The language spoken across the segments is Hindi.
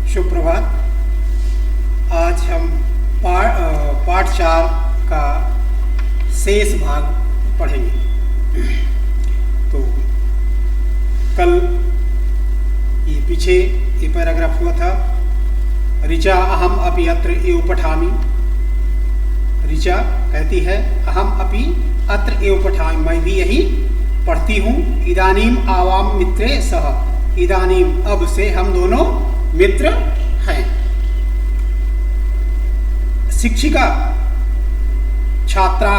सुप्रभात। आज हम पाठ 4 का शेष भाग पढ़ेंगे। तो कल ये पीछे ये पैराग्राफ हुआ था, ऋचा अहम अपि अत्र एव पठामि। ऋचा कहती है अहम अपि अत्र एव पठामि, मैं भी यही पढ़ती हूँ। इदानीम आवाम मित्रे सह, इदानीम अब से हम दोनों मित्र हैं। शिक्षिका छात्रा,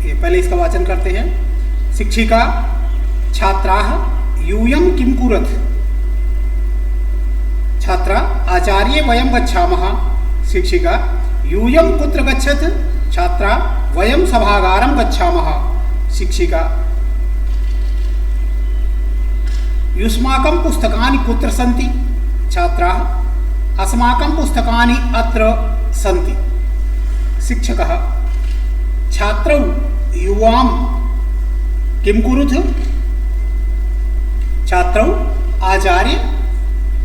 ये पहले इसका वाचन करते हैं। शिक्षिका छात्रा यूयं किं कुरथ। छात्रा आचार्ये वयं गच्छामः। शिक्षिका यूयं कुत्र गच्छथ। छात्रा वयं सभागारं गच्छामः। शिक्षिका युष्माकं पुस्तकानि कुत्र सन्ति। छात्रा अस्माकं पुस्तकानि अत्र सन्ति। शिक्षकः छात्रौ युवां किं कुरुथ। छात्रौ आचार्य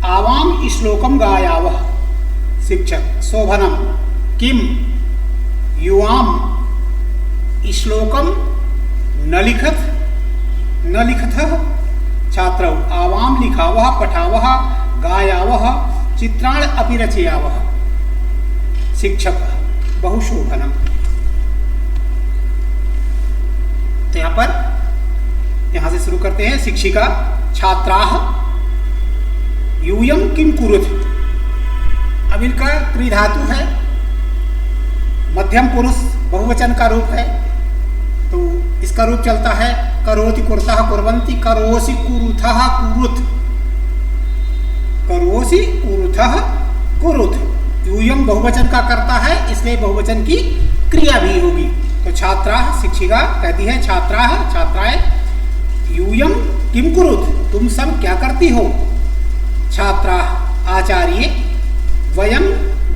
आवां श्लोकं गायावः। शिक्षक शोभनं किं युवां श्लोकं न लिखतः। छात्रौ आवां लिखावः पठावः गायावः चित्राणि अपि रचयावः। शिक्षक बहुशोभनम्। तो यहाँ से शुरू करते हैं। शिक्षिका छात्राः यूयं किं कुरुथ। अब इनका क्रिधातु है, मध्यम पुरुष बहुवचन का रूप है, तो इसका रूप चलता है करोति कुरुतः कुर्वन्ति, करोसि कुरुथः कुरुथ, करोसि कुरुथः कुरुथ। यूयं बहुवचन का करता है, इसलिए बहुवचन की क्रिया भी होगी। तो छात्रा, शिक्षिका कहती है छात्राएं यूयं किं कुरुथ, तुम सब क्या करती हो। छात्रा आचार्य वयं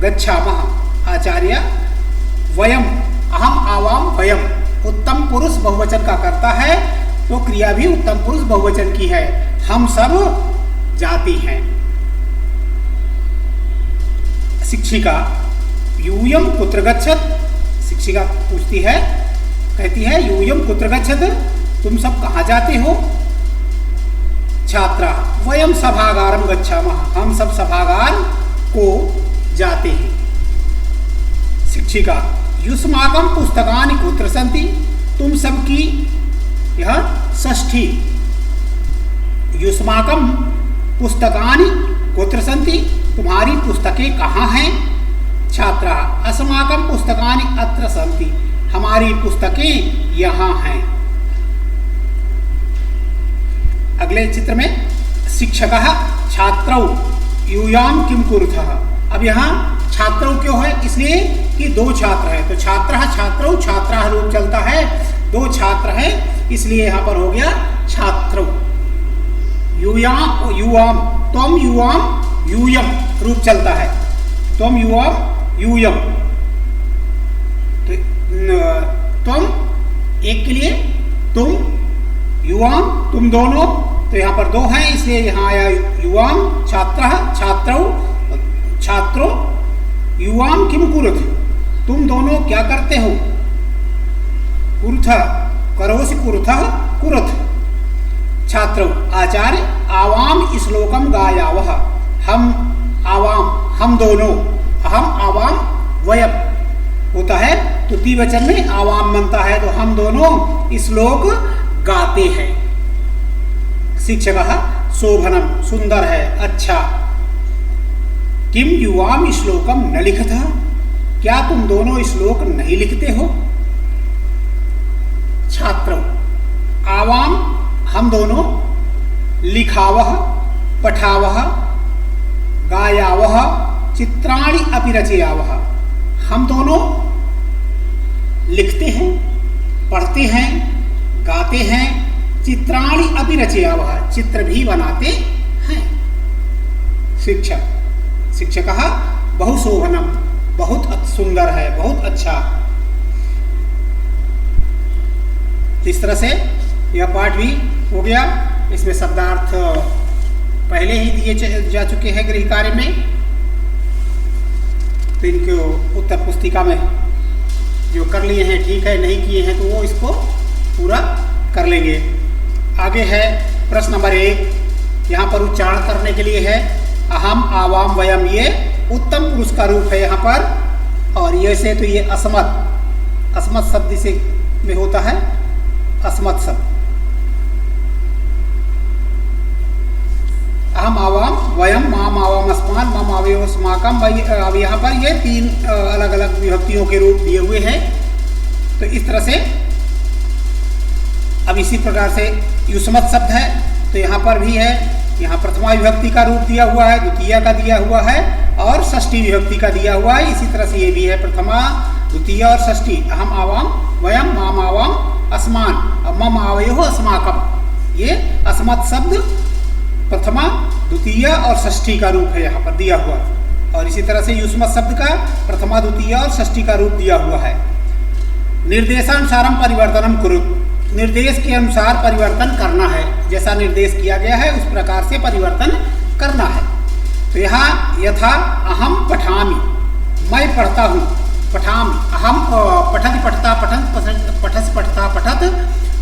गच्छामः। आचार्य वयं अहम आवां वयं, उत्तम पुरुष बहुवचन का करता है, तो क्रिया भी उत्तम पुरुष बहुवचन की है। हम सब जाती हैं। शिक्षिका यूयं कुत्र गच्छत। शिक्षिका पूछती है, कहती है यूयं कुत्र गच्छत, तुम सब कहाँ जाते हो। छात्रा वयं सभागारं गच्छामः, हम सब सभागार को जाते हैं। शिक्षिका युष्माकं पुस्तकानि कुत्र सन्ति, तुम सबकी यह षष्ठी। युष्माकं पुस्तकानि कुत्र सन्ति, तुम्हारी पुस्तकें कहाँ हैं। छात्रा अस्माकं पुस्तकानि अत्र सन्ति, हमारी पुस्तकें यहाँ हैं। अगले चित्र में शिक्षकः छात्रौ यूयां किं कुरुथः। अब यहाँ छात्रौ क्यों है, इसलिए कि दो छात्र हैं, तो छात्रः छात्रौ, छात्रा रूप चलता है, दो छात्र हैं, इसलिए यहाँ पर हो गया छात्रौ। युवां त्वं युवां यूयं रूप चलता है, त्वं युवां यूयं। तो त्वं एक के लिए तुम, युवां तुम दोनों, तो यहाँ पर दो हैं, इसलिए यहाँ आया युवां। छात्रः छात्रौ, छात्रो युवां किं कुरुथ, तुम दोनों क्या करते हो। कुरुथ करोसि कुरुथः कुरुथ। छात्रौ आचार्य आवां श्लोकं गायावः, हम आवां हम दोनों, अहम आवां वयं होता है, तो द्विवचन में आवाम बनता है, तो हम दोनों श्लोक गाते हैं। शिक्षकः शोभनम सुंदर है, अच्छा। किम युवाम श्लोकम न लिखतः, क्या तुम दोनों श्लोक नहीं लिखते हो। छात्रौ आवाम हम दोनों, लिखावः पठावः गायावः चित्राणि अपि रचयावः, हम दोनों लिखते हैं, पढ़ते हैं, गाते हैं, चित्राणि अपि रचयावः, चित्र भी बनाते हैं। शिक्षकः बहुशोभनम, बहुत सुंदर है, बहुत अच्छा। इस तरह से यह पाठ भी हो गया। इसमें शब्दार्थ पहले ही दिए जा चुके हैं गृह कार्य में, तो इनको उत्तर पुस्तिका में जो कर लिए हैं ठीक है, नहीं किए हैं तो वो इसको पूरा कर लेंगे। आगे है प्रश्न नंबर 1, यहाँ पर उच्चारण करने के लिए है अहम आवाम वयम, ये उत्तम पुरुष का रूप है यहाँ पर, और ये से तो ये अस्मत् शब्द से में होता है, अस्मत् शब्द। अहम आवाम वयम, माम आवाम अस्मान, मम आवयो अस्माकम। अब यहाँ पर ये 3 अलग अलग विभक्तियों के रूप दिए हुए हैं। तो इस तरह से अब इसी प्रकार से युष्मत् शब्द है, तो यहाँ पर भी है, यहाँ प्रथमा विभक्ति का रूप दिया हुआ है, द्वितीय का दिया हुआ है और षष्ठी विभक्ति का दिया हुआ है। इसी तरह से ये भी है प्रथमा, द्वितीय और षष्ठी। अहम आवाम वयम, माम आवाम अस्मान, मम आवयो अस्माकम। ये अस्मत् शब्द प्रथमा, द्वितीय और षष्ठी का रूप है यहाँ पर दिया हुआ, और इसी तरह से युष्मत् शब्द का प्रथमा, द्वितीय और षष्ठी का रूप दिया हुआ है। निर्देशानुसारम परिवर्तनम कुरु, निर्देश के अनुसार परिवर्तन करना है, जैसा निर्देश किया गया है उस प्रकार से परिवर्तन करना है। तो यहाँ यथा अहम पठामि, मैं पढ़ता हूँ, पठामि, अहम पठति पठता, पठन पठस पठता पठत,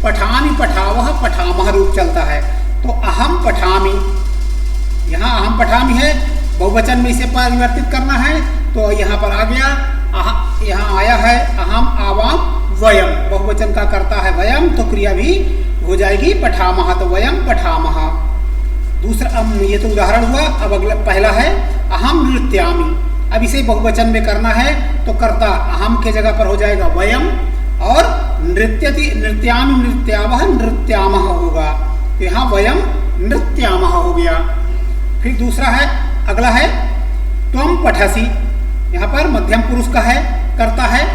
पठामि पठावह पठामह रूप चलता है। तो अहम पठामि, यहाँ अहम पठामि है, बहुवचन में इसे परिवर्तित करना है, तो यहाँ पर आ गया, यहाँ आया है अहम आवाम वयम, बहुवचन का करता है वयम, तो क्रिया भी हो जाएगी पठामह, तो वयम पठामह। दूसरा ये तो उदाहरण हुआ। अब अगला पहला है अहम नृत्यामि, अब इसे बहुवचन में करना है तो कर्ता अहम के जगह पर हो जाएगा वयम, और नृत्यति नृत्यामि नृत्यावह नृत्यामह होगा, तो यहाँ वयम नृत्यामह हो गया। फिर दूसरा है, अगला है त्वम पठसि, यहाँ पर मध्यम पुरुष का है, करता है,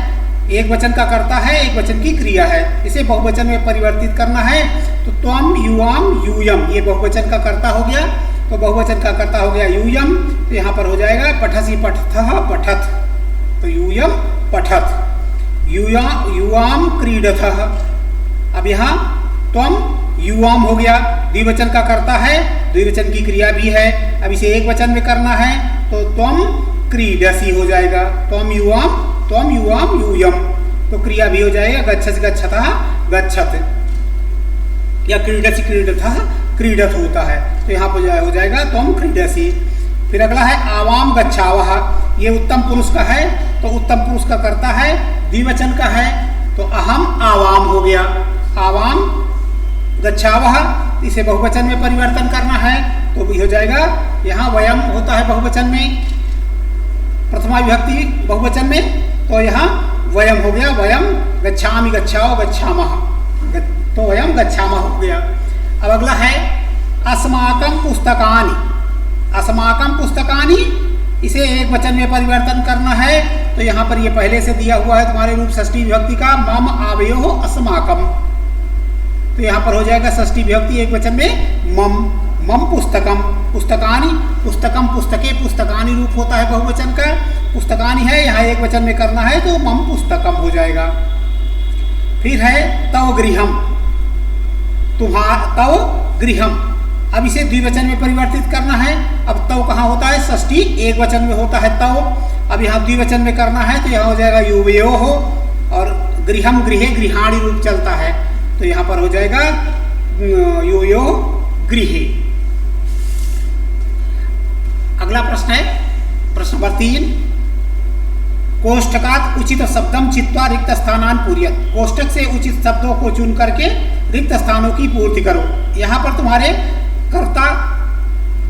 एक वचन का करता है, एक वचन की क्रिया है, इसे बहुवचन में परिवर्तित करना है। तो त्वम युवाम यूयम, ये बहुवचन का कर्ता हो गया, तो बहुवचन का कर्ता हो गया यूयम, तो यहाँ पर हो जाएगा पठसि पठथः पठत, तो यूयम पठत। युवाम क्रीडथः, अब यहाँ त्वम युवाम हो गया, द्विवचन का कर्ता है, द्विवचन की क्रिया भी है, अब इसे एक वचन में करना है तो त्वम क्रीडसि हो जाएगा, त्वम युवाम यूयम, तो क्रिया भी हो जाएगा गच्छसि गच्छतः गच्छत, या क्रीडसि क्रीडतः क्रीडत होता है, तो यहाँ पर हो जाएगा त्वम क्रीडसि। फिर अगला है आवाम गच्छावः, ये उत्तम पुरुष का है, तो उत्तम पुरुष का करता है, द्विवचन का है, तो अहम आवाम हो गया, आवाम गच्छावः, इसे बहुवचन में परिवर्तन करना है तो भी हो जाएगा, यहाँ वयम होता है बहुवचन में, प्रथमा विभक्ति बहुवचन में, तो यहाँ वयम हो गया, वयम गच्छामि गच्छाओ गच्छामः, तो वयम गच्छामः हो गया। अब अगला है अस्माकं पुस्तकानि, अस्माकं पुस्तकानि, इसे एक वचन में परिवर्तन करना है, तो यहाँ पर ये पहले से दिया हुआ है तुम्हारे रूप षष्ठी विभक्ति का, मम आवयो अस्माकं, तो यहाँ पर हो जाएगा षष्ठी विभक्ति एक वचन में मम पुस्तकम, पुस्तकानि, पुस्तकम पुस्तके, पुस्तकानि रूप होता है बहुवचन का, पुस्तकानि है, यहाँ एक वचन में करना है तो मम पुस्तकम हो जाएगा। फिर है तव गृहम, तव गृहम, अब इसे द्विवचन में परिवर्तित करना है। अब तव कहाँ होता है, षष्ठी एक वचन में होता है तव, अब यहाँ द्विवचन में करना है तो यहाँ हो जाएगा युवयो हो, और गृहम गृहे गृहाणि रूप चलता है, तो यहाँ पर हो जाएगा युवयो गृहे। अगला प्रश्न है प्रश्न नंबर 3, कोष्टकात् उचित शब्दम चित्वा रिक्त स्थानान पूर्यत, कोष्टक से उचित शब्दों को चुन करके रिक्त स्थानों की पूर्ति करो। यहाँ पर तुम्हारे कर्ता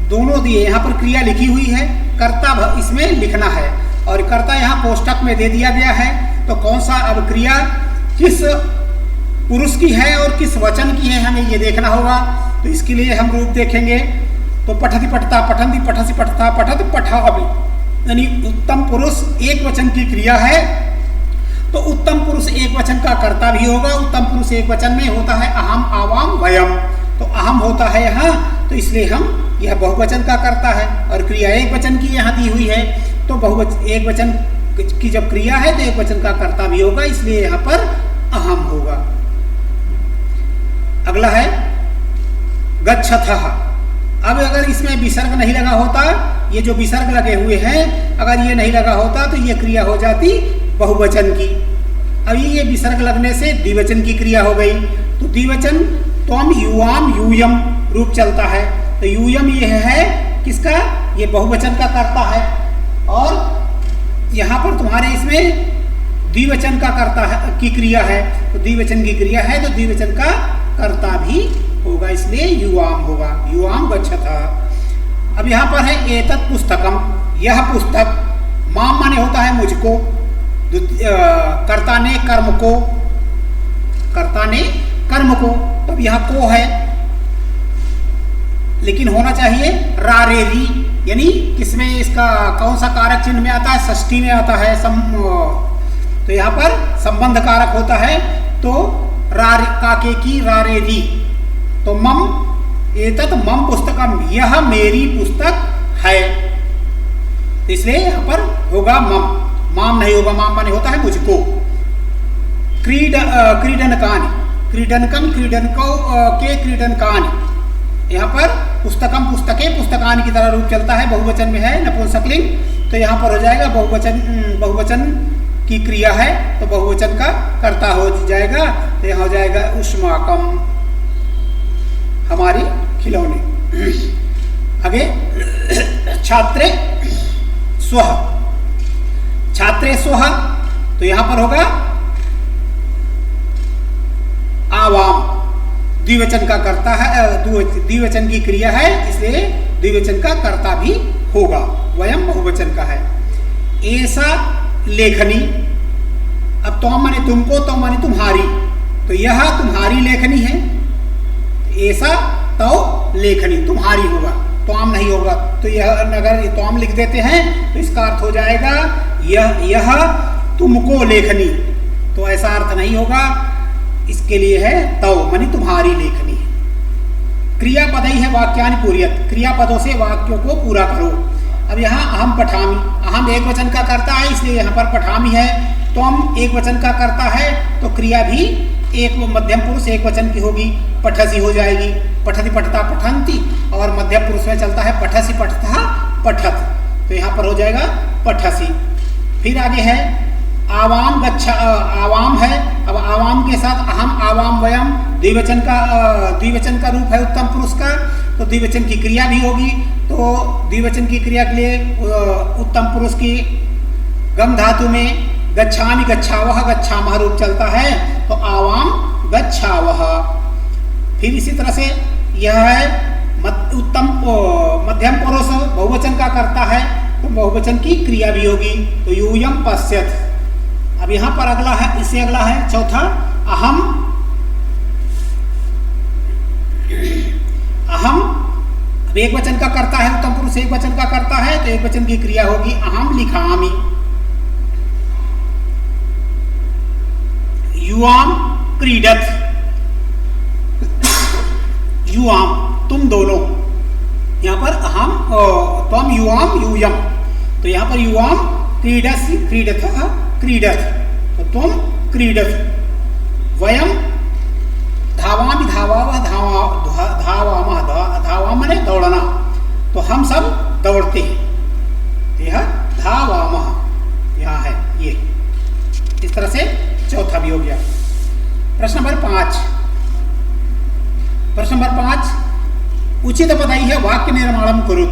दोनों दिए, यहाँ पर क्रिया लिखी हुई है, कर्ता इसमें लिखना है, और कर्ता यहाँ कोष्टक में दे दिया गया है, तो कौन सा अब क्रिया किस पुरुष की है और किस वचन की है हमें ये देखना होगा। तो इसके लिए हम रूप देखेंगे, तो पठति पठता पठन्ति पठसि पठता पठत पठामि, यानी उत्तम पुरुष एक वचन की क्रिया है, तो उत्तम पुरुष एक वचन का कर्ता भी होगा। उत्तम पुरुष एक वचन में होता है अहम आवाम वयम, तो अहम होता है यहाँ, तो इसलिए हम यह बहुवचन का कर्ता है, और क्रिया एक वचन की यहाँ दी हुई है, तो बहुवचन एक वचन की जब क्रिया है तो एक वचन का कर्ता भी होगा, इसलिए यहाँ पर अहम होगा। अगला है गच्छथः, अब अगर इसमें विसर्ग नहीं लगा होता, ये जो विसर्ग लगे हुए हैं, अगर ये नहीं लगा होता तो ये क्रिया हो जाती बहुवचन की। अब ये विसर्ग लगने से द्विवचन की क्रिया हो गई। तो द्विवचन त्वम युवाम यूयम रूप चलता है। तो यूयम ये है किसका? ये बहुवचन का कर्ता है। और यहाँ पर तुम्हारे इसमें द्विवचन का कर्ता है की क्रिया है। तो द्विवचन की क्रिया है तो द्विवचन का कर्ता भी होगा, इसलिए युवाम होगा। युवाम गच्छतः। अब यहाँ पर है एतत् पुस्तकम, यह पुस्तक। माम माने होता है मुझको, कर्ता ने कर्म को, कर्ता ने कर्म को। तो अब यहाँ को है, लेकिन होना चाहिए रा रे री, यानी किसमें इसका कौन सा कारक चिन्ह में आता है? षष्ठी में आता है। तो यहाँ पर संबंध कारक होता है। तो रा काके की रा रे री। तो मम एतत् मम पुस्तकम, यह मेरी पुस्तक है। इसलिए यहाँ पर होगा मम, माम नहीं होगा। माम माने होता है मुझको। क्रीडनकानि, क्रीडनकम क्रीडनको के क्रीडनकानि। यहाँ पर पुस्तकम पुस्तके पुस्तकानि की तरह रूप चलता है, बहुवचन में है, नपुंसकलिंग। तो यहाँ पर हो जाएगा बहुवचन, बहुवचन की क्रिया है तो बहुवचन का कर्ता हो जाएगा। तो यहाँ हो जाएगा उष्माकम, हमारे खिलौने। आगे छात्रे स्वः, छात्रे स्वः। तो यहाँ पर होगा आवाम, द्विवचन का कर्ता है, द्विवचन की क्रिया है, इसलिए द्विवचन का कर्ता भी होगा। वयम बहुवचन का है। ऐसा लेखनी। अब तो माने तुमको, तो माने तुम्हारी। तो यह तुम्हारी लेखनी है। ऐसा तो लेखनी तुम्हारी होगा, त्वाम नहीं होगा। तो यह अगर त्वाम लिख देते हैं तो इसका अर्थ हो जाएगा यह तुमको लेखनी। तो ऐसा अर्थ नहीं होगा, इसके लिए है तौ मानी तुम्हारी लेखनी है। क्रियापद ही है वाक्यानि पूर्यत, क्रियापदों से वाक्यों को पूरा करो। अब यहाँ अहम पठामी, अहम एक वचन का करता है, इसलिए यहाँ पर पठामी है। त्वम एक वचन का करता है तो क्रिया भी एक मध्यम पुरुष एक वचन की होगी, पठसी हो जाएगी। पठति पठता पठंती, और मध्यम पुरुष में चलता है पठसी पठता पठत। तो यहाँ पर हो जाएगा पठसी। फिर आगे है आवाम गच्छा, आवाम है। अब आवाम के साथ अहम आवाम वयम द्विवचन का रूप है उत्तम पुरुष का। तो द्विवचन की क्रिया भी होगी। तो द्विवचन की क्रिया के लिए उत्तम पुरुष की गम धातु में गच्छामि गच्छावह गच्छामह रूप चलता है। तो आवाम गच्छावह। फिर इसी तरह से यह है उत्तम मध्यम पुरुष बहुवचन का करता है, तो बहुवचन की क्रिया भी होगी। तो यूयम पश्यत। अब यहाँ पर अगला है, इससे अगला है चौथा अहम। अहम अब एक वचन का करता है, उत्तम पुरुष एक वचन का करता है, तो एक वचन की क्रिया होगी अहम लिखामि। युवाम क्रीडत, युवाम तुम दोनों। यहाँ पर अहम त्वम युवाम यूयम। तो यहाँ पर युवाम क्रीडस क्रीडथ क्रीडथ, तो तुम क्रीडथ। वयम धावामि धावावः धावामः, धावा माने दौड़ना, तो हम सब दौड़ते हैं। यह धावामः यहाँ है ये। इस तरह से चौथा भी हो गया। प्रश्न नंबर 5। प्रश्न नंबर 5 उचित पदाई है वाक्य निर्माणम करो।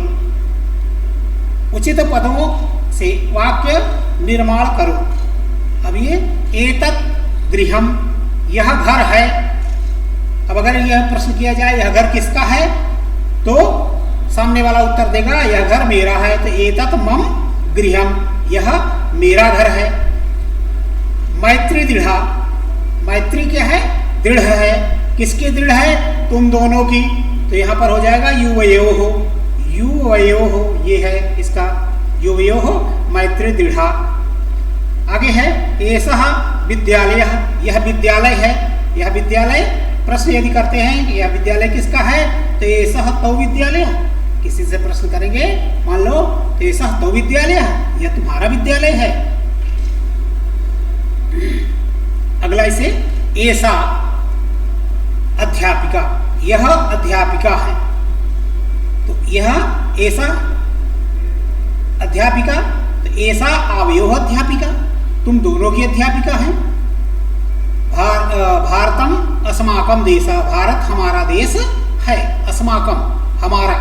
उचित पदों से वाक्य निर्माण करो। अब ये एतत् गृहम, यह घर है। अब अगर यह प्रश्न किया जाए यह घर किसका है, तो सामने वाला उत्तर देगा यह घर मेरा है। तो एतत् मम गृहम, यह मेरा घर है। मैत्री दृढ़ा, मैत्री क्या है? दृढ़ है। किसकी दृढ़ है? तुम दोनों की। तो यहाँ पर हो जाएगा युवयोः, युवयोः ये है इसका, युवयोः मैत्री दृढ़ा। आगे है एषः विद्यालयः, यह विद्यालय है। यह विद्यालय, प्रश्न यदि करते हैं यह विद्यालय किसका है, तो एषः तौ विद्यालयः। किसी से प्रश्न करेंगे मान लो तो एषः तौ विद्यालयः, यह तुम्हारा विद्यालय है। अगला इसे एषा अध्यापिका, यह अध्यापिका है। यह ऐसा अध्यापिका, तो ऐसा आवयोः अध्यापिका, तुम दोनों की अध्यापिका हैं। भारतम अस्माकं देशः, भारत हमारा देश है। अस्माकं हमारा,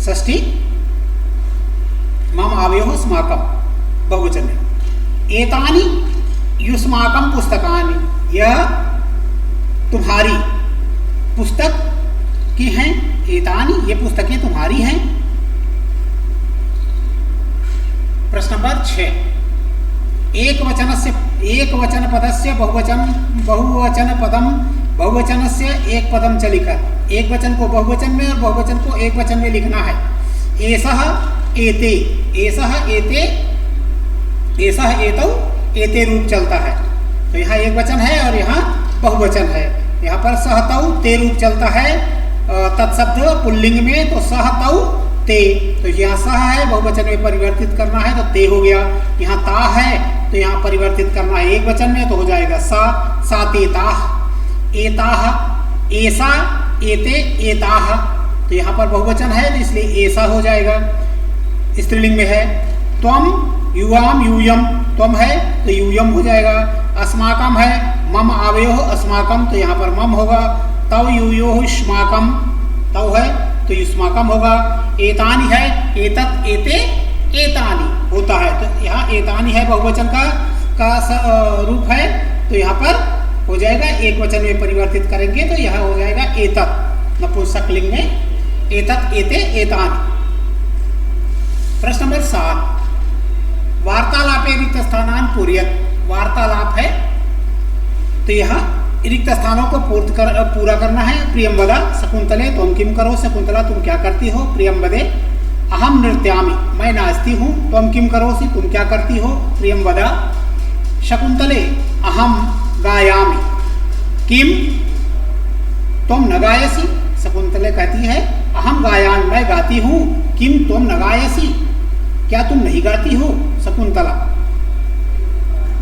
षष्ठी मम आवयोः अस्माकं बहुवचन में। एतानि युष्माकं पुस्तकानि, यह तुम्हारी पुस्तक की हैं। एतानि, ये पुस्तकें तुम्हारी हैं। प्रश्न नंबर 6, एक वचन पदस्य बहुवचन पदम बहुवचनस्य एक पदम च लिखत। एक वचन को बहुवचन में और बहुवचन को एक वचन में लिखना है। एषः एते, एषः एते, एषः एतौ, एते रूप चलता है। तो यहाँ एक वचन है और यहाँ बहुवचन है। यहाँ पर सह तौ ते रूप चलता है। तत्शब्द पुल्लिंग में तो सह तौ ते, तो यहाँ सह है, बहुवचन में परिवर्तित करना है तो ते हो गया। यहाँ ता है तो यहाँ परिवर्तित करना है एक वचन में तो हो जाएगा सा, सा ते ताः, एताः, ऐसा, एते, एताः। तो यहाँ पर बहुवचन है तो इसलिए ऐसा हो जाएगा। स्त्रीलिंग में है। त्वम युवाम यूयम, त्वम है तो यूयम हो जाएगा। अस्माकम है, मम आवयोः अस्माकम, तो यहाँ पर मम होगा। तव यूयोः युष्माकम, तव है तो युष्माकम होगा। एतानि है, एतत्, एते, एतानि होता है। तो यहाँ एतानि है बहुवचन का रूप है तो यहाँ पर हो जाएगा, एक वचन में परिवर्तित करेंगे तो यह हो जाएगा एतत्। नपुंसकलिंग में एतत्, एते, एतानि। प्रश्न नंबर 7, वार्तालापे रिक्त स्थानान् पूरयत्। वार्तालाप है तो यहाँ रिक्त स्थानों को पूरा करना है। प्रियम वदा शकुंतले त्वं किं करो, शकुंतला तुम क्या करती हो। प्रियम वदे अहम नृत्यामि, मैं नाचती हूँ। त्वं किं करोसि, तुम क्या करती हो। प्रियम वदा शकुंतले अहम गायामि, किम त्वं न गायसि। शकुंतले कहती है अहम गायामि, मैं गाती हूँ। किम त्वं न गायसि, क्या तुम नहीं गाती हो। शकुंतला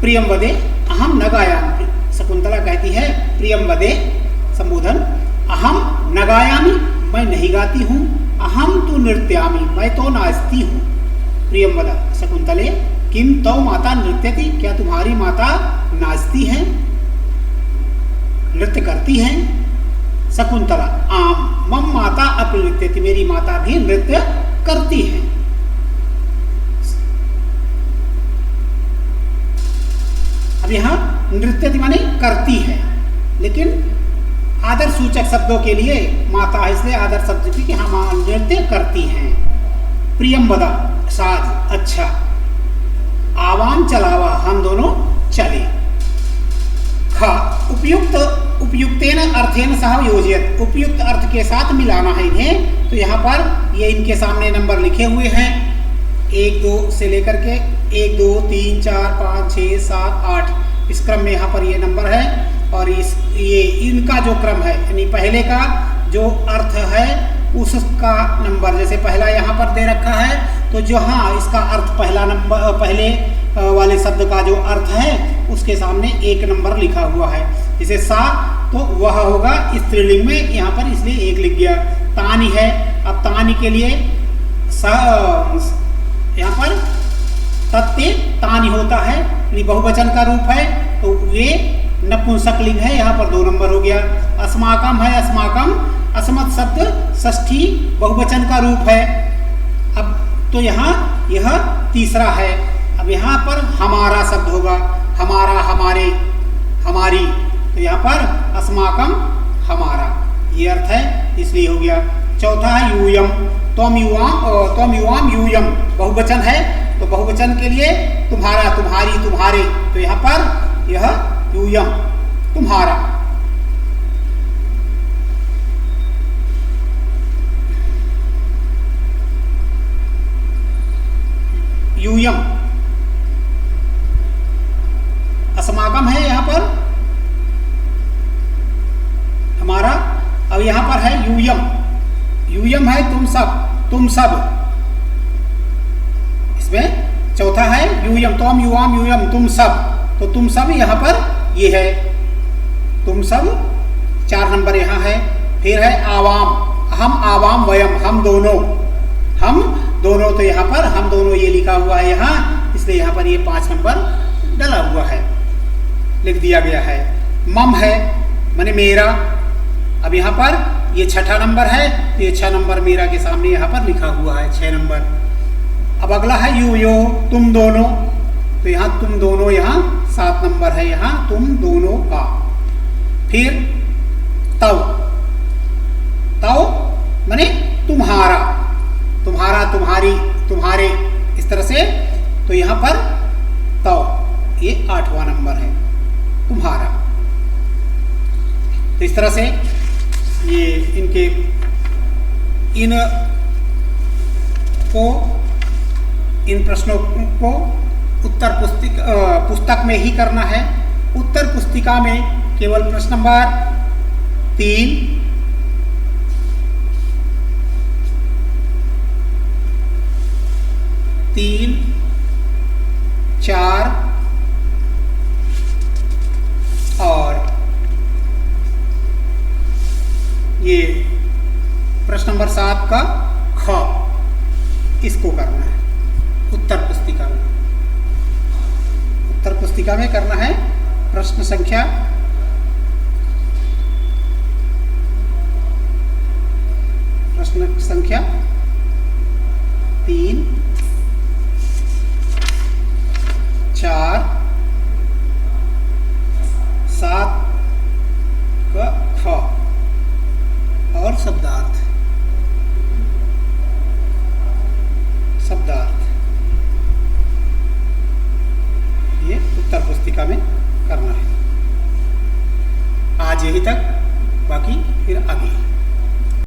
प्रियम वदे अहम न गायामि, शकुंतला कहती है प्रियम वदे संबोधन अहम न गायामि, मैं नहीं गाती हूँ। अहम तु नृत्यामि, मैं तो नाचती हूँ। प्रियम वदा शकुंतले किम तौ माता नृत्यति, क्या तुम्हारी माता नाचती है, नृत्य करती हैं। शकुंतला आम मम माता अपि नृत्यति, मेरी माता भी नृत्य करती है। अब यहाँ नृत्यति माने करती है, लेकिन आदर सूचक शब्दों के लिए माता है, इसलिए आदर शब्द की कि हाँ नृत्य करती हैं। प्रियम वदा साज, अच्छा। आवाम चलावा, हम दोनों चले। ख उपयुक्तेन अर्थेन सह योजयत, उपयुक्त अर्थ के साथ मिलाना है इन्हें। तो यहाँ पर ये इनके सामने नंबर लिखे हुए हैं 1 2 से लेकर के 1 2 3 4 5 6 7 8 इस क्रम में यहाँ पर ये नंबर है। और ये इनका जो क्रम है यानी पहले का जो अर्थ है उसका नंबर, जैसे पहला यहाँ पर दे रखा है तो जो हाँ इसका अर्थ पहला नंबर, पहले वाले शब्द का जो अर्थ है उसके सामने 1 नंबर लिखा हुआ है। जैसे सा तो वह होगा स्त्रीलिंग में यहाँ पर, इसलिए 1 लिख गया। तानी है, अब तानी के लिए सा यहाँ पर तत्ते तानी होता है, बहुवचन का रूप है तो वे नपुंसकलिंग है, यहाँ पर 2 नंबर हो गया। अस्माकम है, अस्माकम अस्मत् शब्द षष्ठी बहुवचन का रूप है। अब तो यहाँ यह तीसरा है। अब यहाँ पर हमारा शब्द होगा, हमारा, हमारे, हमारी, तो यहाँ पर अस्माकम हमारा ये अर्थ है, इसलिए हो गया। चौथा है यूयम, त्वम युवाम यूयम बहुवचन है तो बहुवचन के लिए तुम्हारा, तुम्हारी, तुम्हारे, तो यहाँ पर यह यूयम तुम्हारा। यूयम अस्माकम है यहाँ पर हमारा। अब यहाँ पर है यूयम, यूयम है तुम सब, तुम सब। इसमें चौथा है यूयम, त्वम युवाम यूयम तुम सब, तो तुम सब यहाँ पर ये है तुम सब, 4 नंबर यहाँ है। फिर है आवाम, हम आवाम वयम, हम दोनों, तो यहाँ पर हम दोनों ये लिखा हुआ है यहाँ, इसलिए यहाँ पर ये 5 नंबर डला हुआ है, लिख दिया गया है। मम है माने मेरा, अब यहाँ पर ये 6ठा नंबर है, तो ये 6 नंबर मेरा के सामने यहाँ पर लिखा हुआ है 6 नंबर। अब अगला है यू यो, तुम दोनों, तो यहाँ तुम दोनों यहाँ 7 नंबर है, यहाँ तुम दोनों का। फिर तव, तव माने तुम्हारा, तुम्हारा, तुम्हारी, तुम्हारे, इस तरह से, तो यहाँ पर तव ये 8वां नंबर है, तुम्हारा। तो इस तरह से ये इनके इन प्रश्नों को उत्तर पुस्तक में ही करना है। उत्तर पुस्तिका में केवल प्रश्न नंबर 3, 4 और ये प्रश्न नंबर 7 का ख, इसको करना है उत्तर पुस्तिका में। उत्तर पुस्तिका में करना है प्रश्न संख्या 3, 4, 7 का ख और शब्दार्थ।